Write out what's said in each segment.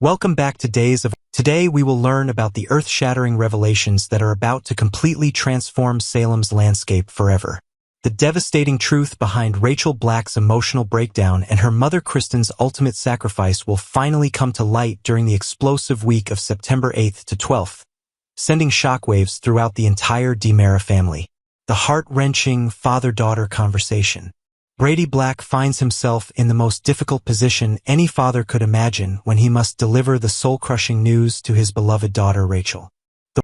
Welcome back to Today we will learn about the earth-shattering revelations that are about to completely transform Salem's landscape forever. The devastating truth behind Rachel Black's emotional breakdown and her mother Kristen's ultimate sacrifice will finally come to light during the explosive week of September 8th to 12th, sending shockwaves throughout the entire DiMera family. The heart-wrenching father-daughter conversation. Brady Black finds himself in the most difficult position any father could imagine when he must deliver the soul-crushing news to his beloved daughter Rachel.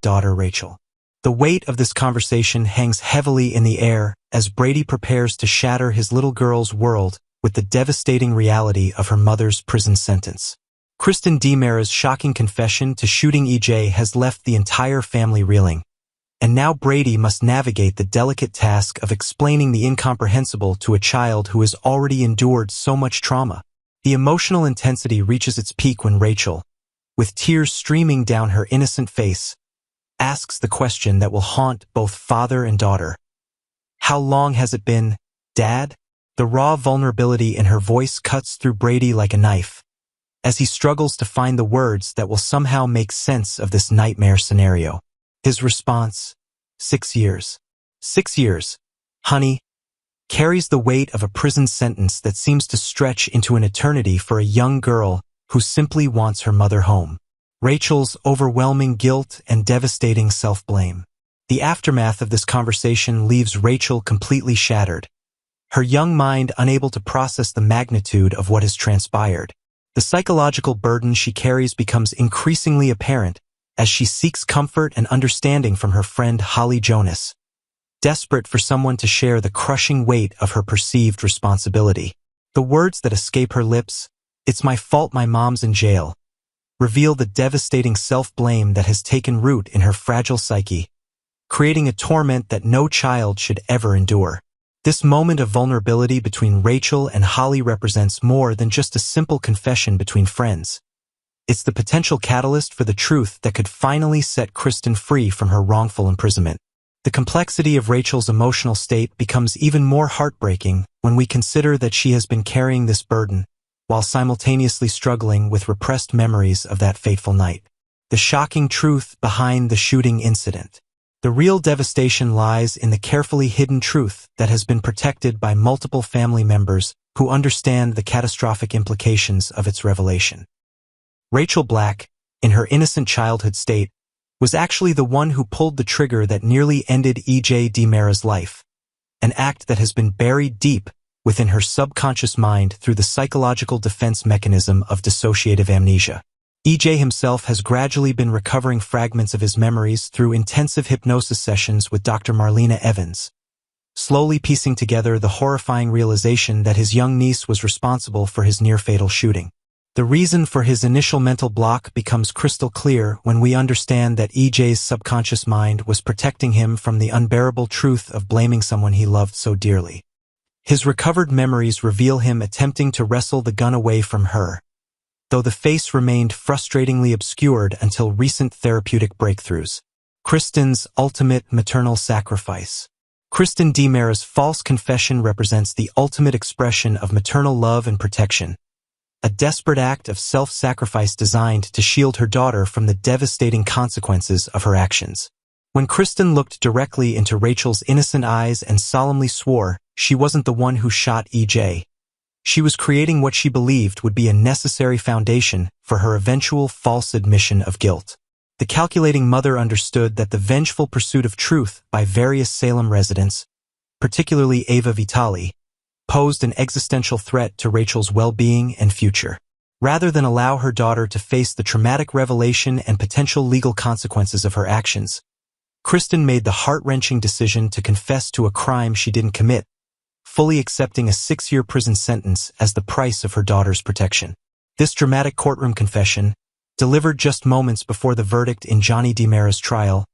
The weight of this conversation hangs heavily in the air as Brady prepares to shatter his little girl's world with the devastating reality of her mother's prison sentence. Kristen DiMera's shocking confession to shooting EJ has left the entire family reeling. And now Brady must navigate the delicate task of explaining the incomprehensible to a child who has already endured so much trauma. The emotional intensity reaches its peak when Rachel, with tears streaming down her innocent face, asks the question that will haunt both father and daughter. How long has it been, Dad? The raw vulnerability in her voice cuts through Brady like a knife, as he struggles to find the words that will somehow make sense of this nightmare scenario. His response, 6 years. 6 years, honey, carries the weight of a prison sentence that seems to stretch into an eternity for a young girl who simply wants her mother home. Rachel's overwhelming guilt and devastating self-blame. The aftermath of this conversation leaves Rachel completely shattered, her young mind unable to process the magnitude of what has transpired. The psychological burden she carries becomes increasingly apparent as she seeks comfort and understanding from her friend Holly Jonas, desperate for someone to share the crushing weight of her perceived responsibility. The words that escape her lips, "It's my fault my mom's in jail," reveal the devastating self-blame that has taken root in her fragile psyche, creating a torment that no child should ever endure. This moment of vulnerability between Rachel and Holly represents more than just a simple confession between friends. It's the potential catalyst for the truth that could finally set Kristen free from her wrongful imprisonment. The complexity of Rachel's emotional state becomes even more heartbreaking when we consider that she has been carrying this burden while simultaneously struggling with repressed memories of that fateful night. The shocking truth behind the shooting incident. The real devastation lies in the carefully hidden truth that has been protected by multiple family members who understand the catastrophic implications of its revelation. Rachel Black, in her innocent childhood state, was actually the one who pulled the trigger that nearly ended EJ DiMera's life, an act that has been buried deep within her subconscious mind through the psychological defense mechanism of dissociative amnesia. EJ himself has gradually been recovering fragments of his memories through intensive hypnosis sessions with Dr. Marlena Evans, slowly piecing together the horrifying realization that his young niece was responsible for his near-fatal shooting. The reason for his initial mental block becomes crystal clear when we understand that EJ's subconscious mind was protecting him from the unbearable truth of blaming someone he loved so dearly. His recovered memories reveal him attempting to wrestle the gun away from her, though the face remained frustratingly obscured until recent therapeutic breakthroughs. Kristen's ultimate maternal sacrifice. Kristen DiMera's false confession represents the ultimate expression of maternal love and protection, a desperate act of self-sacrifice designed to shield her daughter from the devastating consequences of her actions. When Kristen looked directly into Rachel's innocent eyes and solemnly swore she wasn't the one who shot EJ, she was creating what she believed would be a necessary foundation for her eventual false admission of guilt. The calculating mother understood that the vengeful pursuit of truth by various Salem residents, particularly Ava Vitale, posed an existential threat to Rachel's well-being and future. Rather than allow her daughter to face the traumatic revelation and potential legal consequences of her actions, Kristen made the heart-wrenching decision to confess to a crime she didn't commit, fully accepting a 6-year prison sentence as the price of her daughter's protection. This dramatic courtroom confession, delivered just moments before the verdict in Johnny DiMera's trial,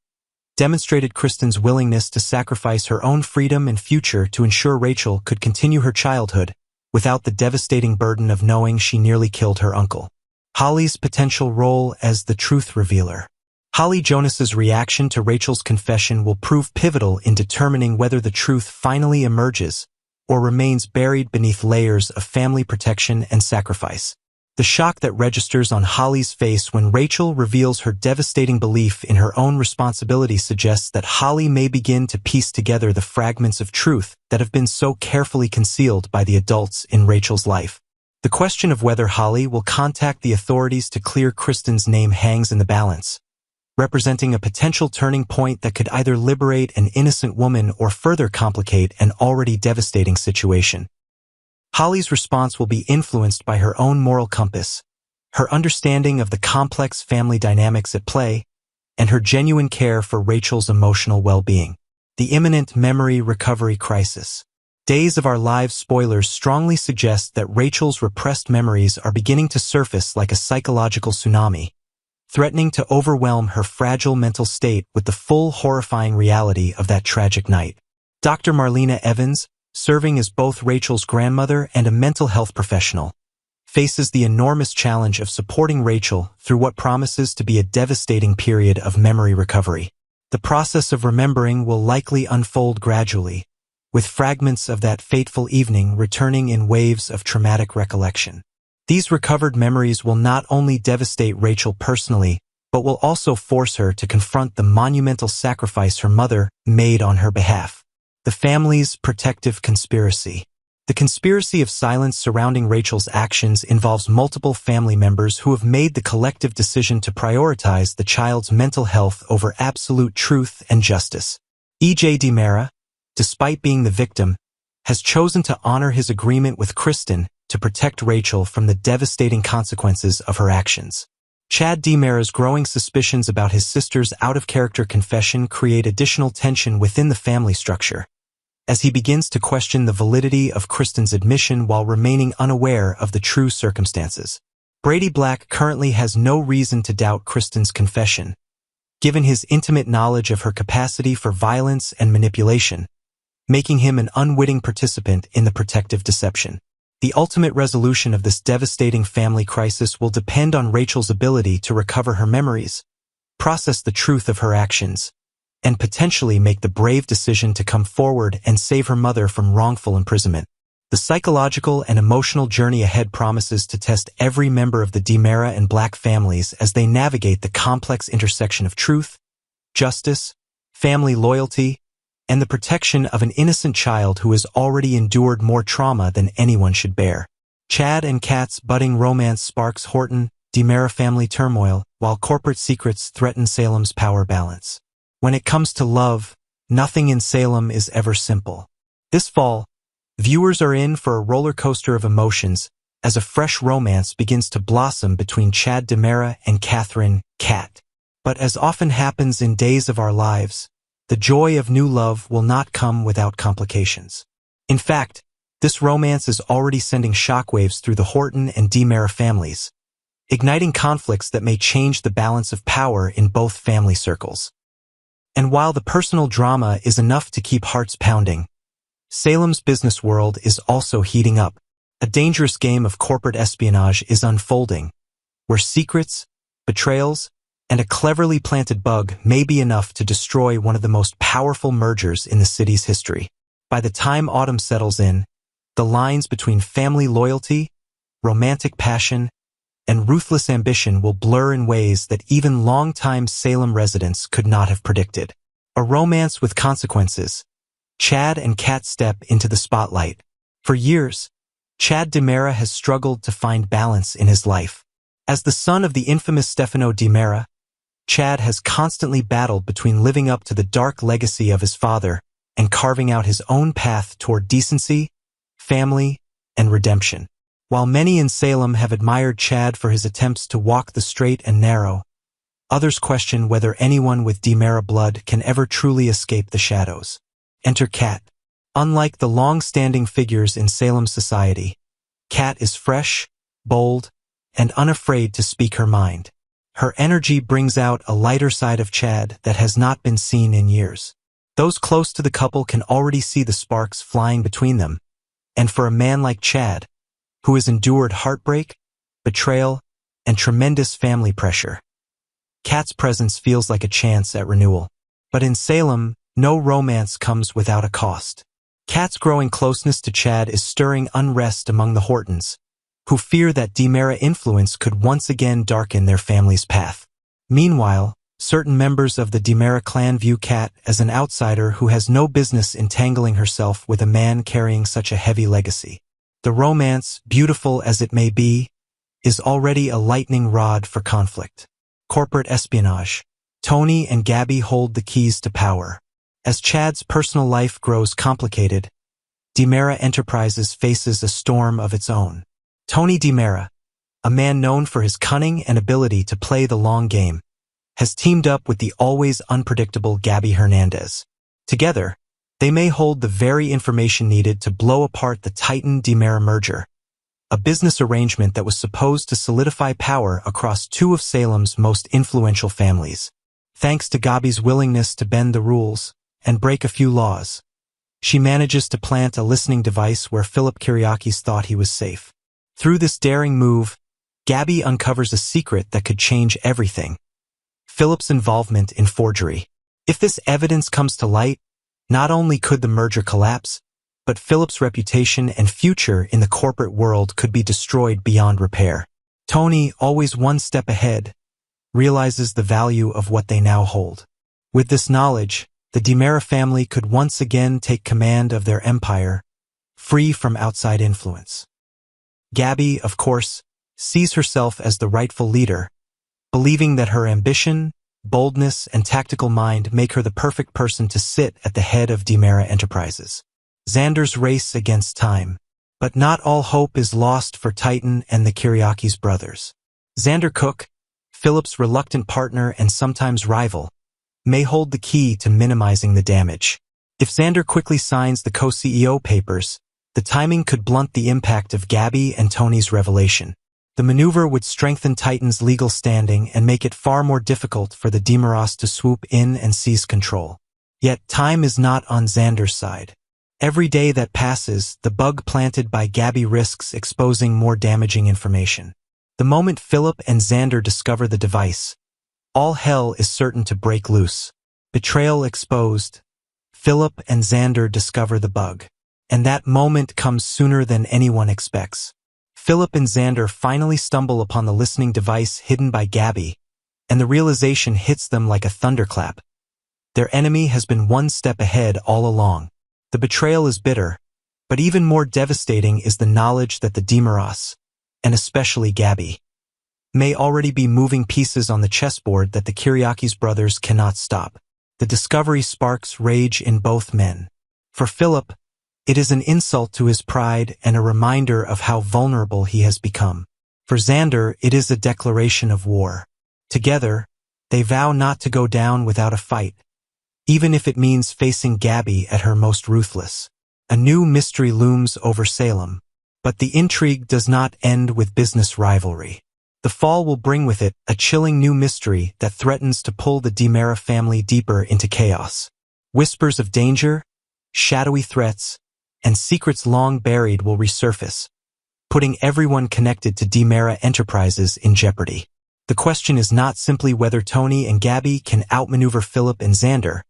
demonstrated Kristen's willingness to sacrifice her own freedom and future to ensure Rachel could continue her childhood without the devastating burden of knowing she nearly killed her uncle. Holly's potential role as the truth revealer. Holly Jonas's reaction to Rachel's confession will prove pivotal in determining whether the truth finally emerges or remains buried beneath layers of family protection and sacrifice. The shock that registers on Holly's face when Rachel reveals her devastating belief in her own responsibility suggests that Holly may begin to piece together the fragments of truth that have been so carefully concealed by the adults in Rachel's life. The question of whether Holly will contact the authorities to clear Kristen's name hangs in the balance, representing a potential turning point that could either liberate an innocent woman or further complicate an already devastating situation. Holly's response will be influenced by her own moral compass, her understanding of the complex family dynamics at play, and her genuine care for Rachel's emotional well-being. The imminent memory recovery crisis. Days of Our Lives spoilers strongly suggest that Rachel's repressed memories are beginning to surface like a psychological tsunami, threatening to overwhelm her fragile mental state with the full horrifying reality of that tragic night. Dr. Marlena Evans, serving as both Rachel's grandmother and a mental health professional, faces the enormous challenge of supporting Rachel through what promises to be a devastating period of memory recovery. The process of remembering will likely unfold gradually, with fragments of that fateful evening returning in waves of traumatic recollection. These recovered memories will not only devastate Rachel personally, but will also force her to confront the monumental sacrifice her mother made on her behalf. The family's protective conspiracy. The conspiracy of silence surrounding Rachel's actions involves multiple family members who have made the collective decision to prioritize the child's mental health over absolute truth and justice. E.J. DiMera, despite being the victim, has chosen to honor his agreement with Kristen to protect Rachel from the devastating consequences of her actions. Chad DiMera's growing suspicions about his sister's out-of-character confession create additional tension within the family structure, as he begins to question the validity of Kristen's admission while remaining unaware of the true circumstances. Brady Black currently has no reason to doubt Kristen's confession, given his intimate knowledge of her capacity for violence and manipulation, making him an unwitting participant in the protective deception. The ultimate resolution of this devastating family crisis will depend on Rachel's ability to recover her memories, process the truth of her actions, and potentially make the brave decision to come forward and save her mother from wrongful imprisonment. The psychological and emotional journey ahead promises to test every member of the DiMera and Black families as they navigate the complex intersection of truth, justice, family loyalty, and the protection of an innocent child who has already endured more trauma than anyone should bear. Chad and Kat's budding romance sparks Horton, DiMera family turmoil, while corporate secrets threaten Salem's power balance. When it comes to love, nothing in Salem is ever simple. This fall, viewers are in for a roller coaster of emotions as a fresh romance begins to blossom between Chad DiMera and Catherine, Kat. But as often happens in Days of Our Lives, the joy of new love will not come without complications. In fact, this romance is already sending shockwaves through the Horton and DiMera families, igniting conflicts that may change the balance of power in both family circles. And while the personal drama is enough to keep hearts pounding, Salem's business world is also heating up. A dangerous game of corporate espionage is unfolding, where secrets, betrayals, and a cleverly planted bug may be enough to destroy one of the most powerful mergers in the city's history. By the time autumn settles in, the lines between family loyalty, romantic passion, and ruthless ambition will blur in ways that even longtime Salem residents could not have predicted. A romance with consequences. Chad and Kat step into the spotlight. For years, Chad DiMera has struggled to find balance in his life. As the son of the infamous Stefano DiMera, Chad has constantly battled between living up to the dark legacy of his father and carving out his own path toward decency, family, and redemption. While many in Salem have admired Chad for his attempts to walk the straight and narrow, others question whether anyone with DiMera blood can ever truly escape the shadows. Enter Kat. Unlike the long-standing figures in Salem society, Kat is fresh, bold, and unafraid to speak her mind. Her energy brings out a lighter side of Chad that has not been seen in years. Those close to the couple can already see the sparks flying between them, and for a man like Chad, who has endured heartbreak, betrayal, and tremendous family pressure, Kat's presence feels like a chance at renewal. But in Salem, no romance comes without a cost. Kat's growing closeness to Chad is stirring unrest among the Hortons, who fear that Demera influence could once again darken their family's path. Meanwhile, certain members of the Demera clan view Kat as an outsider who has no business entangling herself with a man carrying such a heavy legacy. The romance, beautiful as it may be, is already a lightning rod for conflict. Corporate espionage. Tony and Gabby hold the keys to power. As Chad's personal life grows complicated, Demera Enterprises faces a storm of its own. Tony Demera, a man known for his cunning and ability to play the long game, has teamed up with the always unpredictable Gabby Hernandez. Together, they may hold the very information needed to blow apart the Titan-Demera merger, a business arrangement that was supposed to solidify power across two of Salem's most influential families. Thanks to Gabby's willingness to bend the rules and break a few laws, she manages to plant a listening device where Philip Kyriakis thought he was safe. Through this daring move, Gabby uncovers a secret that could change everything: Philip's involvement in forgery. If this evidence comes to light, not only could the merger collapse, but Philip's reputation and future in the corporate world could be destroyed beyond repair. Tony, always one step ahead, realizes the value of what they now hold. With this knowledge, the Demera family could once again take command of their empire, free from outside influence. Gabby, of course, sees herself as the rightful leader, believing that her ambition, boldness, and tactical mind make her the perfect person to sit at the head of Demera Enterprises. Xander's race against time. But not all hope is lost for Titan and the Kyriakis brothers. Xander Cook, Philip's reluctant partner and sometimes rival, may hold the key to minimizing the damage. If Xander quickly signs the co-CEO papers, the timing could blunt the impact of Gabby and Tony's revelation. The maneuver would strengthen Titan's legal standing and make it far more difficult for the Demeras to swoop in and seize control. Yet time is not on Xander's side. Every day that passes, the bug planted by Gabby risks exposing more damaging information. The moment Philip and Xander discover the device, all hell is certain to break loose. Betrayal exposed. Philip and Xander discover the bug. And that moment comes sooner than anyone expects. Philip and Xander finally stumble upon the listening device hidden by Gabby, and the realization hits them like a thunderclap. Their enemy has been one step ahead all along. The betrayal is bitter, but even more devastating is the knowledge that the Demeras, and especially Gabby, may already be moving pieces on the chessboard that the Kyriakis brothers cannot stop. The discovery sparks rage in both men. For Philip, it is an insult to his pride and a reminder of how vulnerable he has become. For Xander, it is a declaration of war. Together, they vow not to go down without a fight, even if it means facing Gabby at her most ruthless. A new mystery looms over Salem, but the intrigue does not end with business rivalry. The fall will bring with it a chilling new mystery that threatens to pull the Demera family deeper into chaos. Whispers of danger, shadowy threats, and secrets long buried will resurface, putting everyone connected to Demera Enterprises in jeopardy. The question is not simply whether Tony and Gabby can outmaneuver Philip and Xander,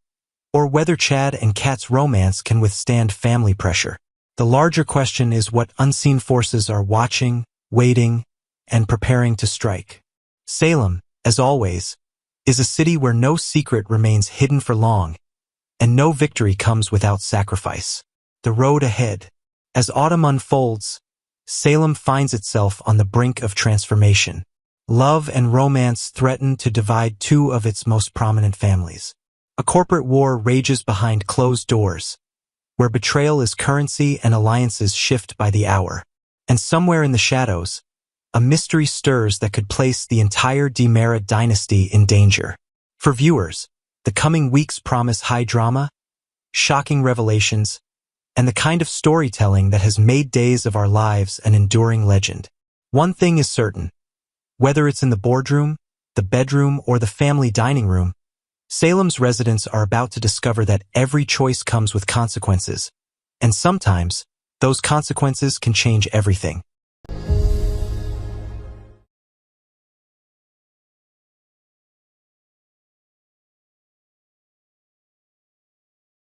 or whether Chad and Kat's romance can withstand family pressure. The larger question is what unseen forces are watching, waiting, and preparing to strike. Salem, as always, is a city where no secret remains hidden for long, and no victory comes without sacrifice. The road ahead. As autumn unfolds, Salem finds itself on the brink of transformation. Love and romance threaten to divide two of its most prominent families. A corporate war rages behind closed doors, where betrayal is currency and alliances shift by the hour. And somewhere in the shadows, a mystery stirs that could place the entire Demera dynasty in danger. For viewers, the coming weeks promise high drama, shocking revelations, and the kind of storytelling that has made Days of Our Lives an enduring legend. One thing is certain: whether it's in the boardroom, the bedroom, or the family dining room, Salem's residents are about to discover that every choice comes with consequences, and sometimes those consequences can change everything.